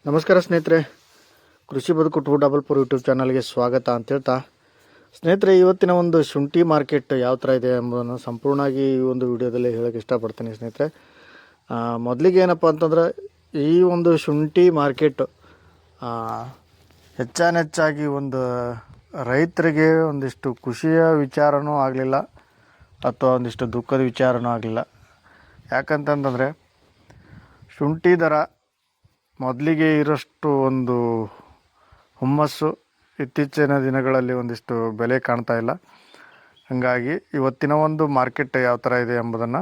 ನಮಸ್ಕಾರ ಸ್ನೇಹಿತರೆ, ಕೃಷಿ ಬದುಕು 244 ಯೂಟ್ಯೂಬ್ ಚಾನಲ್ಗೆ ಸ್ವಾಗತ ಅಂತ ಹೇಳ್ತಾ, ಸ್ನೇಹಿತರೆ ಇವತ್ತಿನ ಒಂದು ಶುಂಠಿ ಮಾರ್ಕೆಟ್ ಯಾವ ಥರ ಇದೆ ಎಂಬುದನ್ನು ಸಂಪೂರ್ಣವಾಗಿ ಈ ಒಂದು ವಿಡಿಯೋದಲ್ಲಿ ಹೇಳೋಕ್ಕೆ ಇಷ್ಟಪಡ್ತೀನಿ. ಸ್ನೇಹಿತರೆ, ಮೊದಲಿಗೆ ಏನಪ್ಪ ಅಂತಂದ್ರೆ, ಈ ಒಂದು ಶುಂಠಿ ಮಾರ್ಕೆಟ್ ಹೆಚ್ಚಾನೆಚ್ಚಾಗಿ ಒಂದು ರೈತರಿಗೆ ಒಂದಿಷ್ಟು ಖುಷಿಯ ವಿಚಾರನೂ ಆಗಲಿಲ್ಲ ಅಥವಾ ಒಂದಿಷ್ಟು ದುಃಖದ ವಿಚಾರನೂ ಆಗಲಿಲ್ಲ. ಯಾಕಂತಂದರೆ ಶುಂಠಿ ದರ ಮೊದಲಿಗೆ ಇರೋಷ್ಟು ಒಂದು ಹುಮ್ಮಸ್ಸು ಇತ್ತೀಚಿನ ದಿನಗಳಲ್ಲಿ ಒಂದಿಷ್ಟು ಬೆಲೆ ಕಾಣ್ತಾ ಇಲ್ಲ. ಹಾಗಾಗಿ ಇವತ್ತಿನ ಒಂದು ಮಾರ್ಕೆಟ್ ಯಾವ ಥರ ಇದೆ ಎಂಬುದನ್ನು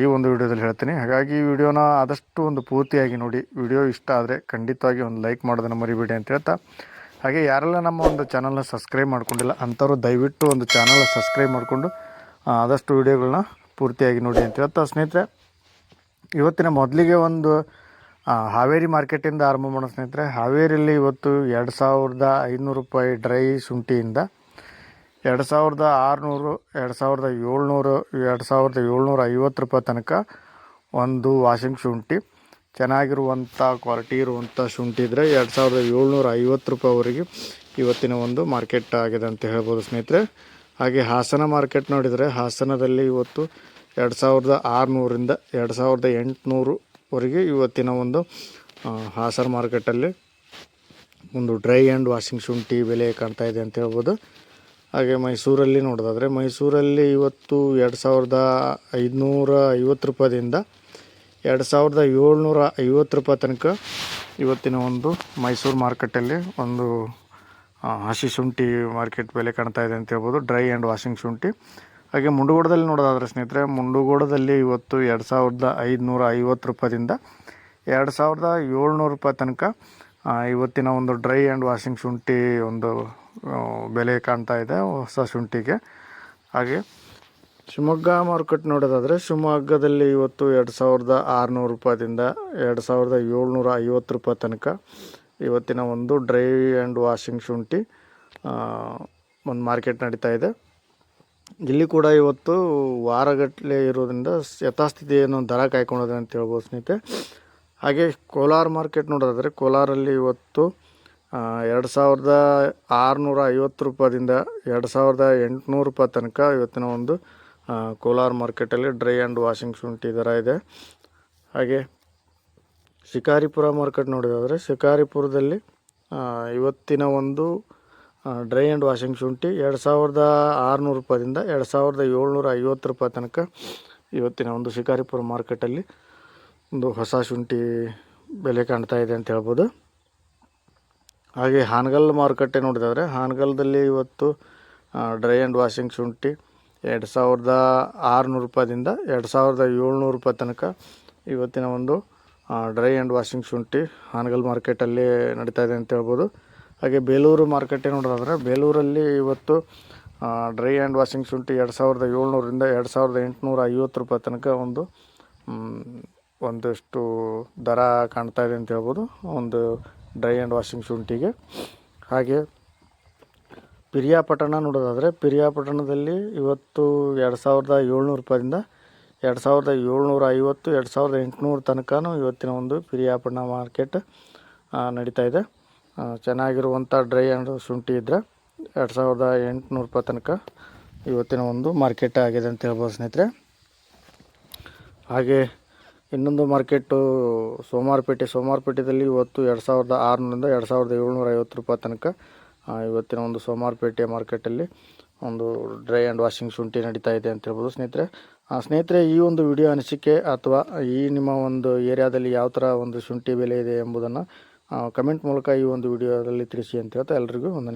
ಈ ಒಂದು ವಿಡಿಯೋದಲ್ಲಿ ಹೇಳ್ತೀನಿ. ಹಾಗಾಗಿ ಈ ವಿಡಿಯೋನ ಆದಷ್ಟು ಒಂದು ಪೂರ್ತಿಯಾಗಿ ನೋಡಿ. ವಿಡಿಯೋ ಇಷ್ಟ ಆದರೆ ಖಂಡಿತವಾಗಿ ಒಂದು ಲೈಕ್ ಮಾಡೋದನ್ನು ಮರಿಬೇಡಿ ಅಂತ ಹೇಳ್ತಾ, ಹಾಗೆ ಯಾರೆಲ್ಲ ನಮ್ಮ ಒಂದು ಚಾನಲ್ನ ಸಬ್ಸ್ಕ್ರೈಬ್ ಮಾಡ್ಕೊಂಡಿಲ್ಲ ಅಂಥವ್ರು ದಯವಿಟ್ಟು ಒಂದು ಚಾನಲ್ ಸಬ್ಸ್ಕ್ರೈಬ್ ಮಾಡಿಕೊಂಡು ಆದಷ್ಟು ವಿಡಿಯೋಗಳನ್ನ ಪೂರ್ತಿಯಾಗಿ ನೋಡಿ ಅಂತ ಹೇಳ್ತಾ, ಸ್ನೇಹಿತರೆ ಇವತ್ತಿನ ಮೊದಲಿಗೆ ಒಂದು ಹಾವೇರಿ ಮಾರ್ಕೆಟಿಂದ ಆರಂಭ ಮಾಡೋ ಸ್ನೇಹಿತರೆ. ಹಾವೇರಿಯಲ್ಲಿ ಇವತ್ತು 2500 ರೂಪಾಯಿ ಡ್ರೈ ಶುಂಠಿಯಿಂದ 2600, 2700, 2750 ರೂಪಾಯಿ ತನಕ ಒಂದು ವಾಷಿಂಗ್ ಶುಂಠಿ ಚೆನ್ನಾಗಿರುವಂಥ ಕ್ವಾಲಿಟಿ ಇರುವಂಥ ಶುಂಠಿ ಇದ್ದರೆ 2750 ರೂಪಾಯಿವರೆಗೆ ಇವತ್ತಿನ ಒಂದು ಮಾರ್ಕೆಟ್ ಆಗಿದೆ ಅಂತ ಹೇಳ್ಬೋದು ಸ್ನೇಹಿತರೆ. ಹಾಗೆ ಹಾಸನ ಮಾರ್ಕೆಟ್ ನೋಡಿದರೆ, ಹಾಸನದಲ್ಲಿ ಇವತ್ತು 2600ರಿಂದ 2800ವರೆಗೆ ಇವತ್ತಿನ ಒಂದು ಹಾಸನ ಮಾರ್ಕೆಟಲ್ಲಿ ಒಂದು ಡ್ರೈ ಆ್ಯಂಡ್ ವಾಷಿಂಗ್ ಶುಂಠಿ ಬೆಲೆ ಕಾಣ್ತಾ ಇದೆ ಅಂತ ಹೇಳ್ಬೋದು. ಹಾಗೆ ಮೈಸೂರಲ್ಲಿ ನೋಡೋದಾದರೆ, ಮೈಸೂರಲ್ಲಿ ಇವತ್ತು 2550 ರೂಪಾಯಿಂದ 2750 ರೂಪಾಯಿ ತನಕ ಇವತ್ತಿನ ಒಂದು ಮೈಸೂರು ಮಾರ್ಕೆಟಲ್ಲಿ ಒಂದು ಹಸಿ ಶುಂಠಿ ಮಾರ್ಕೆಟ್ ಬೆಲೆ ಕಾಣ್ತಾ ಇದೆ ಅಂತ ಹೇಳ್ಬೋದು, ಡ್ರೈ ಆ್ಯಂಡ್ ವಾಷಿಂಗ್ ಶುಂಠಿ. ಹಾಗೆ ಮುಂಡಗೋಡದಲ್ಲಿ ನೋಡೋದಾದರೆ ಸ್ನೇಹಿತರೆ, ಮುಂಡಗೋಡದಲ್ಲಿ ಇವತ್ತು 2550 ರೂಪಾಯಿಂದ 2700 ರೂಪಾಯಿ ತನಕ ಇವತ್ತಿನ ಒಂದು ಡ್ರೈ ಆ್ಯಂಡ್ ವಾಷಿಂಗ್ ಶುಂಠಿ ಒಂದು ಬೆಲೆ ಕಾಣ್ತಾ ಇದೆ ಹೊಸ ಶುಂಠಿಗೆ. ಹಾಗೆ ಶಿವಮೊಗ್ಗ ಮಾರ್ಕೆಟ್ ನೋಡೋದಾದರೆ, ಶಿವಮೊಗ್ಗದಲ್ಲಿ ಇವತ್ತು 2600 ರೂಪಾಯಿಂದ 2750 ರೂಪಾಯಿ ತನಕ ಇವತ್ತಿನ ಒಂದು ಡ್ರೈ ಆ್ಯಂಡ್ ವಾಷಿಂಗ್ ಶುಂಠಿ ಒಂದು ಮಾರ್ಕೆಟ್ ನಡೀತಾ ಇದೆ. ಇಲ್ಲಿ ಕೂಡ ಇವತ್ತು ವಾರಗಟ್ಟಲೆ ಇರೋದ್ರಿಂದ ಯಥಾಸ್ಥಿತಿಯನ್ನು ದರ ಕಾಯ್ಕೊಂಡಿದೆ ಅಂತ ಹೇಳ್ಬೋದು ಸ್ನೇಹಿತರೆ. ಹಾಗೆ ಕೋಲಾರ ಮಾರ್ಕೆಟ್ ನೋಡೋದಾದರೆ, ಕೋಲಾರಲ್ಲಿ ಇವತ್ತು 2650 ರೂಪಾಯಿಂದ 2800 ರೂಪಾಯಿ ತನಕ ಇವತ್ತಿನ ಒಂದು ಕೋಲಾರ ಮಾರ್ಕೆಟಲ್ಲಿ ಡ್ರೈ ಆ್ಯಂಡ್ ವಾಷಿಂಗ್ ಶುಂಠಿ ದರ ಇದೆ. ಹಾಗೆ ಶಿಕಾರಿಪುರ ಮಾರ್ಕೆಟ್ ನೋಡೋದಾದರೆ, ಶಿಕಾರಿಪುರದಲ್ಲಿ ಇವತ್ತಿನ ಒಂದು ಡ್ರೈ ಆ್ಯಂಡ್ ವಾಷಿಂಗ್ ಶುಂಠಿ 2600 ರೂಪಾಯಿಂದ 2750 ರೂಪಾಯಿ ತನಕ ಇವತ್ತಿನ ಒಂದು ಶಿಕಾರಿಪುರ ಮಾರ್ಕೆಟಲ್ಲಿ ಒಂದು ಹೊಸ ಶುಂಠಿ ಬೆಲೆ ಕಾಣ್ತಾ ಇದೆ ಅಂತ ಹೇಳ್ಬೋದು. ಹಾಗೆ ಹಾನಗಲ್ ಮಾರುಕಟ್ಟೆ ನೋಡಿದಾದರೆ, ಹಾನಗಲ್ದಲ್ಲಿ ಇವತ್ತು ಡ್ರೈ ಆ್ಯಂಡ್ ವಾಷಿಂಗ್ ಶುಂಠಿ 2600 ರೂಪಾಯಿಂದ 2700 ರೂಪಾಯಿ ತನಕ ಇವತ್ತಿನ ಒಂದು ಡ್ರೈ ಆ್ಯಂಡ್ ವಾಷಿಂಗ್ ಶುಂಠಿ ಹಾನಗಲ್ ಮಾರ್ಕೆಟಲ್ಲಿ ನಡೀತಾ ಇದೆ ಅಂತ ಹೇಳ್ಬೋದು. ಹಾಗೆ ಬೇಲೂರು ಮಾರ್ಕೆಟೇ ನೋಡೋದಾದರೆ, ಬೇಲೂರಲ್ಲಿ ಇವತ್ತು ಡ್ರೈ ಆ್ಯಂಡ್ ವಾಷಿಂಗ್ ಶುಂಠಿ 2700ರಿಂದ 2850 ರೂಪಾಯಿ ತನಕ ಒಂದಷ್ಟು ದರ ಕಾಣ್ತಾ ಇದೆ ಅಂತ ಹೇಳ್ಬೋದು ಒಂದು ಡ್ರೈ ಆ್ಯಂಡ್ ವಾಷಿಂಗ್ ಶುಂಠಿಗೆ. ಹಾಗೆ ಪಿರಿಯಾಪಟ್ಟಣ ನೋಡೋದಾದರೆ, ಪಿರಿಯಾಪಟ್ಟಣದಲ್ಲಿ ಇವತ್ತು 2700 ರೂಪಾಯಿಂದ 2750, 2800 ತನಕನೂ ಇವತ್ತಿನ ಒಂದು ಪಿರಿಯಾಪಟ್ಟಣ ಮಾರ್ಕೆಟ್ ನಡೀತಾ ಇದೆ. ಚೆನ್ನಾಗಿರುವಂಥ ಡ್ರೈ ಆ್ಯಂಡ್ ಶುಂಠಿ ಇದ್ದರೆ 2800 ರೂಪಾಯಿ ತನಕ ಇವತ್ತಿನ ಒಂದು ಮಾರ್ಕೆಟ್ ಆಗಿದೆ ಅಂತ ಹೇಳ್ಬೋದು ಸ್ನೇಹಿತರೆ. ಹಾಗೆ ಇನ್ನೊಂದು ಮಾರ್ಕೆಟು ಸೋಮವಾರಪೇಟೆದಲ್ಲಿ ಇವತ್ತು 2600ರಿಂದ 2750 ರೂಪಾಯಿ ತನಕ ಇವತ್ತಿನ ಒಂದು ಸೋಮವಾರಪೇಟೆ ಮಾರ್ಕೆಟಲ್ಲಿ ಒಂದು ಡ್ರೈ ಆ್ಯಂಡ್ ವಾಷಿಂಗ್ ಶುಂಠಿ ನಡೀತಾ ಇದೆ ಅಂತ ಹೇಳ್ಬೋದು ಸ್ನೇಹಿತರೆ. ಈ ಒಂದು ವಿಡಿಯೋ ಅನಿಸಿಕೆ ಅಥವಾ ಈ ನಿಮ್ಮ ಒಂದು ಏರಿಯಾದಲ್ಲಿ ಯಾವ ಥರ ಒಂದು ಶುಂಠಿ ಬೆಲೆ ಇದೆ ಎಂಬುದನ್ನು ಕಮೆಂಟ್ ಮೂಲಕ ಈ ಒಂದು ವಿಡಿಯೋದಲ್ಲಿ ತಿಳಿಸಿ ಅಂತ ಹೇಳ್ತಾ, ಎಲ್ರಿಗೂ ವಂದನೆ.